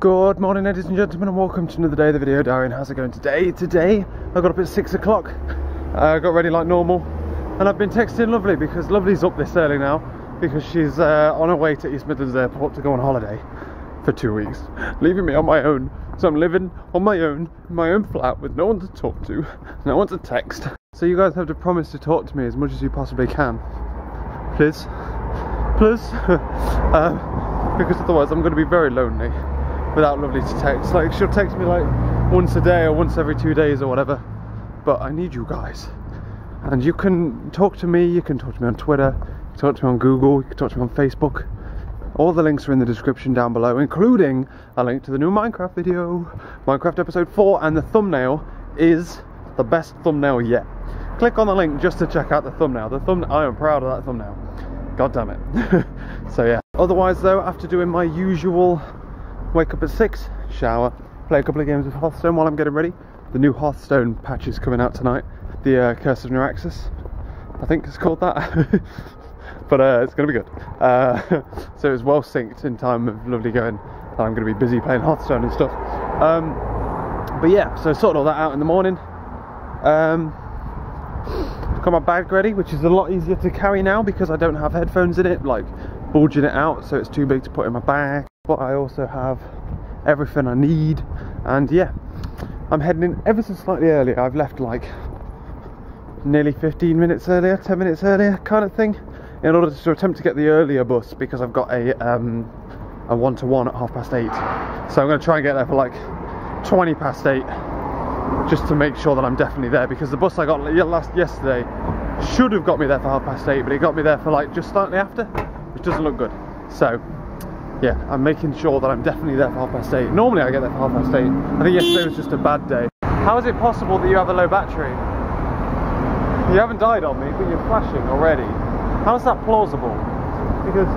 Good morning, ladies and gentlemen, and welcome to another day of the video diary. How's it going today? Today I got up at 6 o'clock, got ready like normal, and I've been texting Lovely because Lovely's up this early now because she's on her way to East Midlands Airport to go on holiday for 2 weeks, leaving me on my own. So I'm living on my own in my own flat with no one to talk to, no one to text. So you guys have to promise to talk to me as much as you possibly can, please, please, because otherwise I'm going to be very lonely without Lovely to text. Like, she'll text me like once a day or once every 2 days or whatever, but I need you guys. And you can talk to me, you can talk to me on Twitter, you can talk to me on Google, you can talk to me on Facebook. All the links are in the description down below, including a link to the new Minecraft video, Minecraft episode 4, and the thumbnail is the best thumbnail yet. Click on the link just to check out the thumbnail. I am proud of that thumbnail, god damn it. So yeah, otherwise though, after doing my usual wake up at 6, shower, play a couple of games of Hearthstone while I'm getting ready. The new Hearthstone patch is coming out tonight, the Curse of Neuraxis, I think it's called that. But it's going to be good. So it's well synced in time of Lovely going, and I'm going to be busy playing Hearthstone and stuff. But yeah, so sorted all that out in the morning. Got my bag ready, which is a lot easier to carry now because I don't have headphones in it, like bulging it out, so it's too big to put in my bag. But I also have everything I need, and yeah, I'm heading in ever so slightly earlier. I've left like nearly 15 minutes earlier, 10 minutes earlier kind of thing, in order to attempt to get the earlier bus because I've got a 1-to-1 at 8:30. So I'm going to try and get there for like 8:20, just to make sure that I'm definitely there, because the bus I got yesterday should have got me there for 8:30, but it got me there for like just slightly after, which doesn't look good. So yeah, I'm making sure that I'm definitely there for 8:30. Normally I get there for 8:30. I think yesterday was just a bad day. How is it possible that you have a low battery? You haven't died on me, but you're flashing already. How is that plausible? Because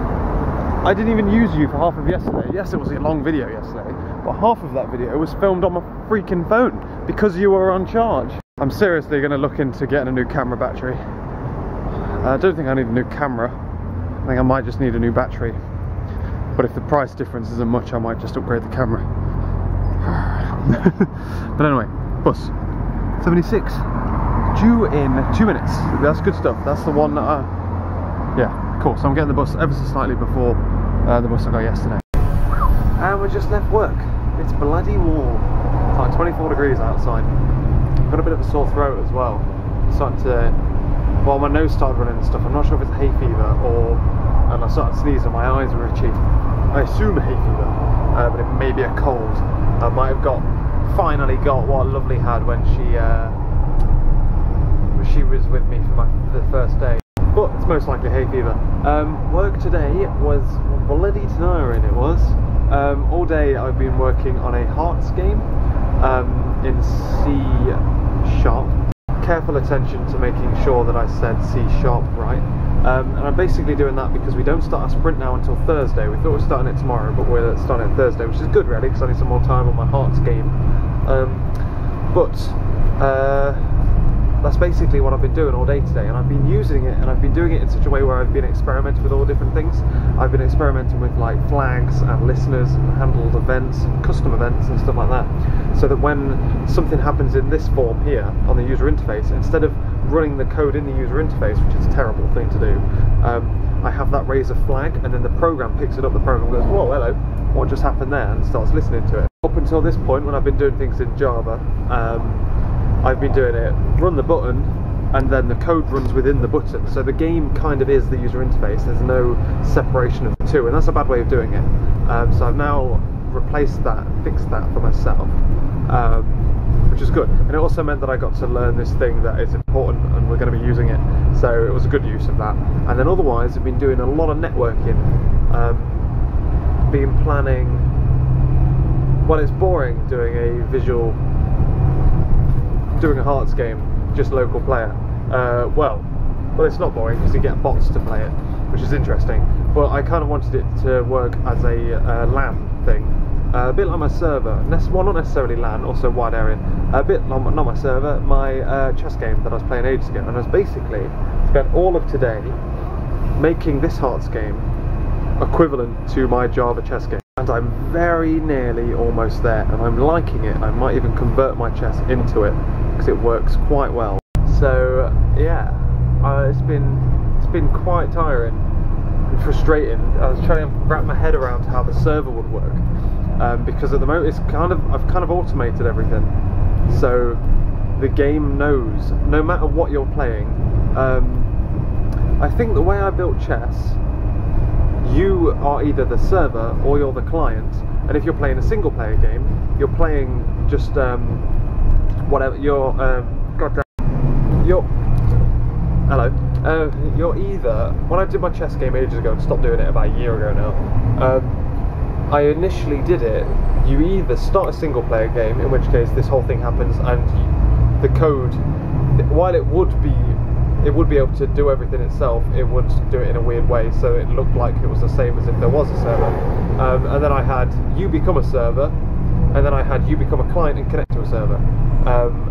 I didn't even use you for half of yesterday. Yes, it was a long video yesterday, but half of that video was filmed on my freaking phone because you were on charge. I'm seriously going to look into getting a new camera battery. I don't think I need a new camera. I think I might just need a new battery. But if the price difference isn't much, I might just upgrade the camera. But anyway, bus 76, due in 2 minutes. That's good stuff. That's the one that yeah, cool. So I'm getting the bus ever so slightly before the bus I got yesterday. And we just left work. It's bloody warm. It's like 24 degrees outside. I've got a bit of a sore throat as well. Starting to, well, my nose started running and stuff. I'm not sure if it's hay fever or, and I started sneezing, my eyes were itchy. I assume hay fever, but it may be a cold. I might have finally got what Lovely had when she was with me for the first day. But it's most likely hay fever. Work today was bloody tiring, it was. All day I've been working on a Hearts game in C#. Careful attention to making sure that I said C# right. And I'm basically doing that because we don't start our sprint now until Thursday. We thought we were starting it tomorrow, but we're starting it Thursday, which is good really, because I need some more time on my Hearts game. That's basically what I've been doing all day today, and I've been using it, and I've been doing it in such a way where I've been experimenting with all different things. I've been experimenting with like flags and listeners and handled events and custom events and stuff like that, so that when something happens in this form here on the user interface, instead of running the code in the user interface, which is a terrible thing to do, I have that raise a flag, and then the program picks it up. The program goes, whoa, hello, what just happened there, and starts listening to it. Up until this point, when I've been doing things in Java, I've been doing it, run the button, and then the code runs within the button. So the game kind of is the user interface. There's no separation of the two, and that's a bad way of doing it. So I've now replaced that, fixed that for myself, which is good. And it also meant that I got to learn this thing that is important, and we're going to be using it. So it was a good use of that. And then otherwise, I've been doing a lot of networking, been planning. Well, it's boring doing a visual. Doing a Hearts game, just local player. Well, it's not boring because you get bots to play it, which is interesting. But I kind of wanted it to work as a LAN thing, a bit like my server. Well, not necessarily LAN, also wide area. A bit not my server, my chess game that I was playing ages ago, and I was basically spent all of today making this Hearts game equivalent to my Java chess game. I and I'm very nearly almost there, and I'm liking it. I might even convert my chess into it because it works quite well. So yeah, it's been quite tiring and frustrating. I was trying to wrap my head around how the server would work, because at the moment I've kind of automated everything, so the game knows no matter what you're playing. I think the way I built chess, you are either the server or you're the client, and if you're playing a single player game, you're playing just whatever you're you're either, when I did my chess game ages ago and stopped doing it about a year ago now, I initially did it, you either start a single player game, in which case this whole thing happens, and the code, while it would be able to do everything itself, it would do it in a weird way, so it looked like it was the same as if there was a server. And then I had you become a server, and then I had you become a client and connect to a server.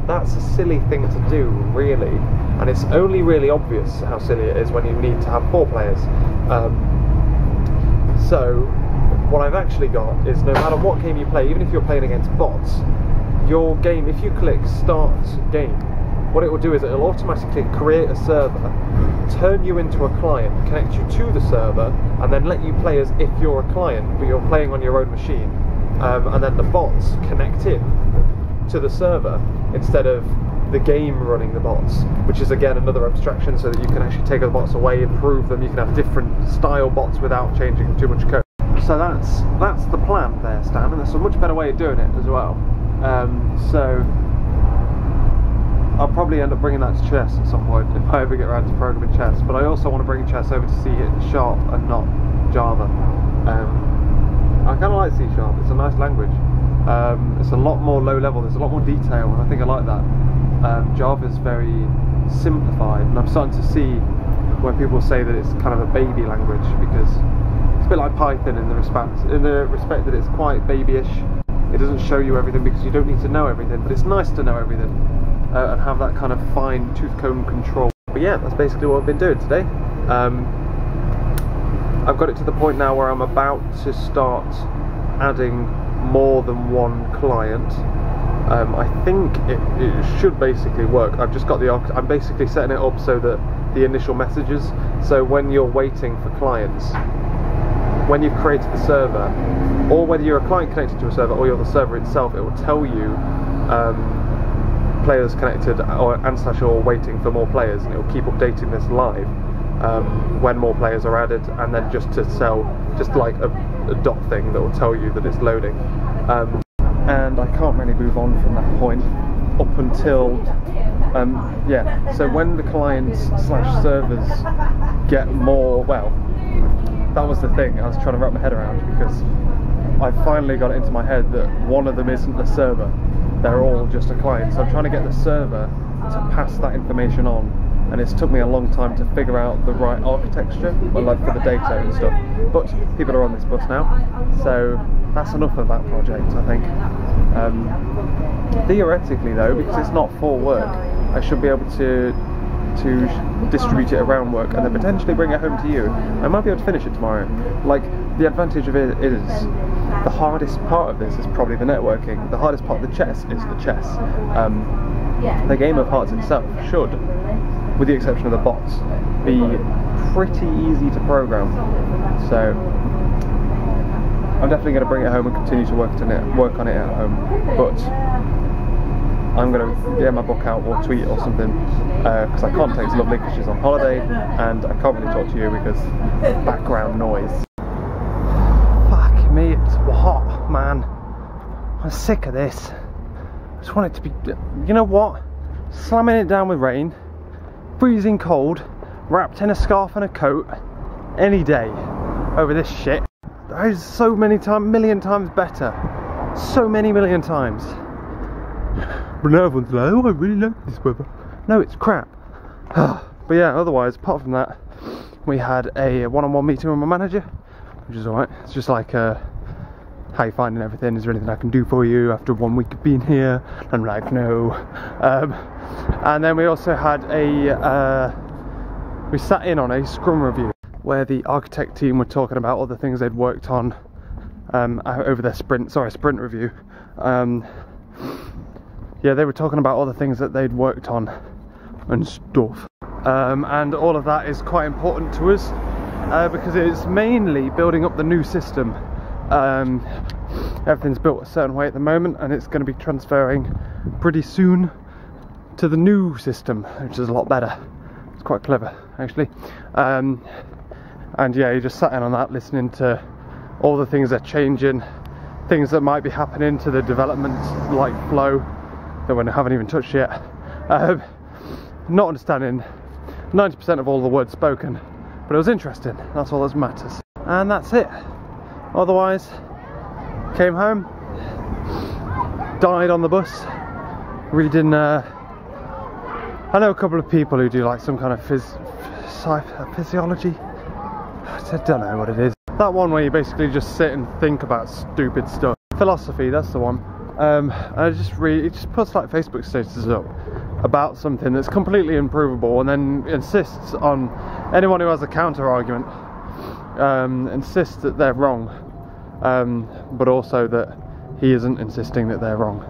That's a silly thing to do, really, and it's only really obvious how silly it is when you need to have 4 players. So what I've actually got is, no matter what game you play, even if you're playing against bots, your game, if you click start game, what it will do is it will automatically create a server, turn you into a client, connect you to the server, and then let you play as if you're a client, but you're playing on your own machine. And then the bots connect in to the server instead of the game running the bots, which is again another abstraction, so that you can actually take the bots away, improve them. You can have different style bots without changing too much code. So that's the plan there, Stan, and there's a much better way of doing it as well. So I'll probably end up bringing that to chess at some point if I ever get around to programming chess, but I also want to bring chess over to C# and not Java. I kind of like C#, it's a nice language. It's a lot more low level, there's a lot more detail, and I think I like that. Java's very simplified, and I'm starting to see where people say that it's kind of a baby language, because it's a bit like Python in the respect that it's quite babyish. It doesn't show you everything because you don't need to know everything, but it's nice to know everything and have that kind of fine tooth comb control. But yeah, that's basically what I've been doing today. I've got it to the point now where I'm about to start adding more than one client. I think it should basically work. I've just got I'm basically setting it up so that the initial messages, so when you're waiting for clients, when you've created the server, or whether you're a client connected to a server or you're the server itself, it will tell you players connected or waiting for more players, and it will keep updating this live when more players are added, and then just like a dot thing that will tell you that it's loading. And I can't really move on from that point up until yeah, so when the clients / servers get more, well, that was the thing I was trying to wrap my head around, because I finally got it into my head that one of them isn't the server, they're all just a client. So I'm trying to get the server to pass that information on, and it's took me a long time to figure out the right architecture, well, like for the data and stuff, but people are on this bus now, so that's enough of that project, I think. Theoretically though, because it's not for work, I should be able to distribute it around work and then potentially bring it home to you. I might be able to finish it tomorrow. Like, the advantage of it is, the hardest part of this is probably the networking. The hardest part of the chess is the chess. The game of Hearts itself should, with the exception of the bots, be pretty easy to program. So I'm definitely going to bring it home and continue to work on it at home. But I'm going to get my book out or tweet or something, because I can't text Lovely because she's on holiday, and I can't really talk to you because background noise. Fuck me, it's hot, man. I'm sick of this. I just want it to be, you know what? Slamming it down with rain, freezing cold, wrapped in a scarf and a coat, any day over this shit. That is so many million times better. So many million times. But now everyone's like, oh, I really like this weather. No, it's crap. But yeah, otherwise, apart from that, we had a one-on-one meeting with my manager, which is alright. It's just like, how you finding everything? Is there anything I can do for you after 1 week of being here? I'm like, no. And then we also had we sat in on a Scrum review where the architect team were talking about all the things they'd worked on over their sprint review. Yeah, they were talking about all the things that they'd worked on and stuff. And all of that is quite important to us because it's mainly building up the new system. Everything's built a certain way at the moment, and it's going to be transferring pretty soon to the new system, which is a lot better. It's quite clever, actually. And yeah, you just sat in on that, listening to all the things that are changing, things that might be happening to the development like flow that we haven't even touched yet. Not understanding 90% of all the words spoken, but it was interesting. That's all that matters. And that's it. Otherwise, came home, died on the bus, reading. I know a couple of people who do like some kind of physiology. I don't know what it is. That one where you basically just sit and think about stupid stuff. Philosophy, that's the one. It just puts like Facebook statuses up about something that's completely improvable, and then insists on anyone who has a counter argument, insists that they're wrong, but also that he isn't insisting that they're wrong.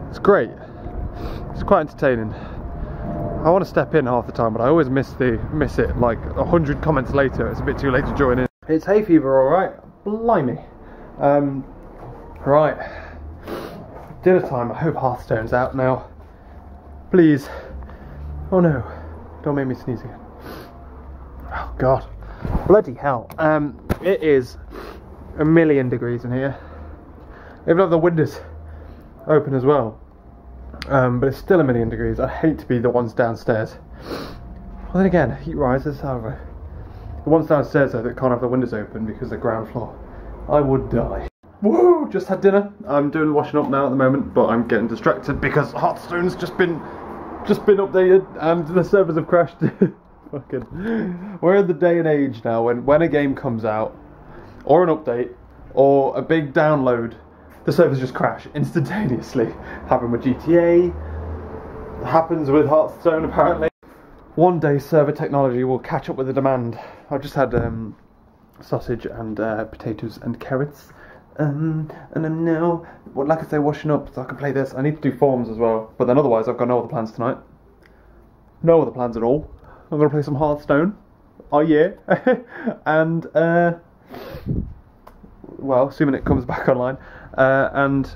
It's great. It's quite entertaining. I want to step in half the time, but I always miss it like 100 comments later. It's a bit too late to join in. It's hay fever, alright. Blimey. Right. Dinner time. I hope Hearthstone's out now. Please. Oh no. Don't make me sneeze again. Oh god. Bloody hell. It is 1,000,000 degrees in here. Even though the windows open as well. But it's still 1,000,000 degrees. I hate to be the ones downstairs. Well, then again, heat rises, however. The ones downstairs though that can't have the windows open because they're ground floor. I would die. Woo! Just had dinner. I'm doing washing up now at the moment, but I'm getting distracted because Hearthstone's just been updated and the servers have crashed. Fucking. We're in the day and age now when a game comes out, or an update, or a big download, the servers just crash instantaneously. Happened with GTA, happens with Hearthstone apparently. One day server technology will catch up with the demand. I've just had sausage and potatoes and carrots. And I'm now, well, like I say, washing up so I can play this. I need to do forms as well, but then otherwise I've got no other plans tonight. No other plans at all. I'm going to play some Hearthstone. Oh yeah. And, well, assuming it comes back online. And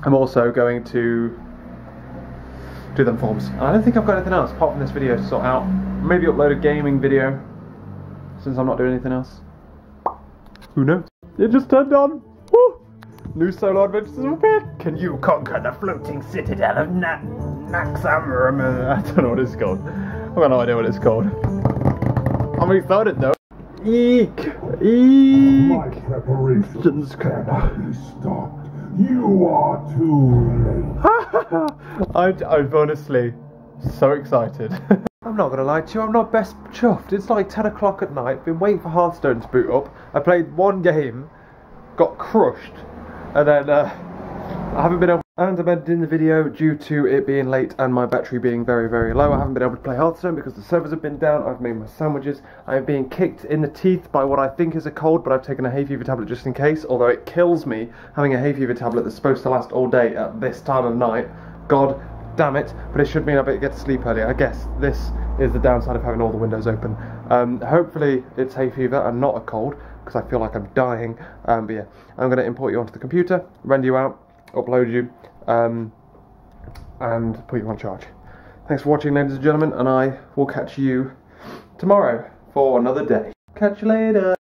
I'm also going to do them forms. And I don't think I've got anything else apart from this video to sort out. Maybe upload a gaming video, since I'm not doing anything else. Who knows? It just turned on! Woo! New solo adventures have appeared! Can you conquer the floating citadel of Naxxam? I don't know what it's called. I've got no idea what it's called. I'm excited though. Eek! Eek! My preparations cannot be stopped. You are too late. I'm honestly so excited. I'm not gonna lie to you, I'm not best chuffed. It's like 10 o'clock at night, been waiting for Hearthstone to boot up. I played one game, got crushed, and then I haven't been able to end the video due to it being late and my battery being very, very low. I haven't been able to play Hearthstone because the servers have been down. I've made my sandwiches. I am being kicked in the teeth by what I think is a cold, but I've taken a hay fever tablet just in case, although it kills me having a hay fever tablet that's supposed to last all day at this time of night. God damn it, but it should mean I better get to sleep early. I guess this is the downside of having all the windows open. Hopefully it's hay fever and not a cold, because I feel like I'm dying. But yeah, I'm going to import you onto the computer, render you out, upload you, and put you on charge. Thanks for watching, ladies and gentlemen, and I will catch you tomorrow for another day. Catch you later.